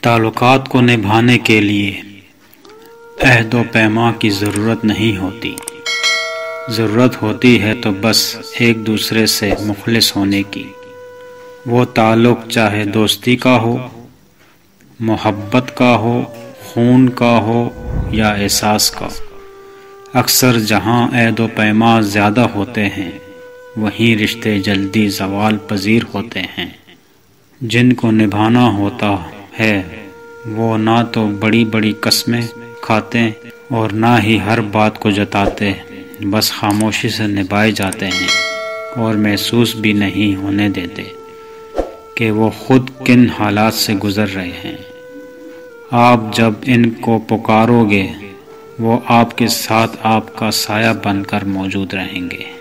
تعلقات کو نبھانے کے لیے عہد و پیما کی ضرورت نہیں ہوتی، ضرورت ہوتی ہے تو بس ایک دوسرے سے مخلص ہونے کی۔ وہ تعلق چاہے دوستی کا ہو، محبت کا ہو، خون کا ہو یا احساس کا۔ اکثر جہاں عہد و پیما زیادہ ہوتے ہیں وہیں رشتے جلدی زوال پذیر ہوتے ہیں۔ جن کو نبھانا ہوتا ہے وہ نہ تو بڑی بڑی قسمیں کھاتے اور نہ ہی ہر بات کو جتاتے، بس خاموشی سے نبھائے جاتے ہیں اور محسوس بھی نہیں ہونے دیتے کہ وہ خود کن حالات سے گزر رہے ہیں۔ آپ جب ان کو پکارو گے وہ آپ کے ساتھ آپ کا سایہ بن کر موجود رہیں گے۔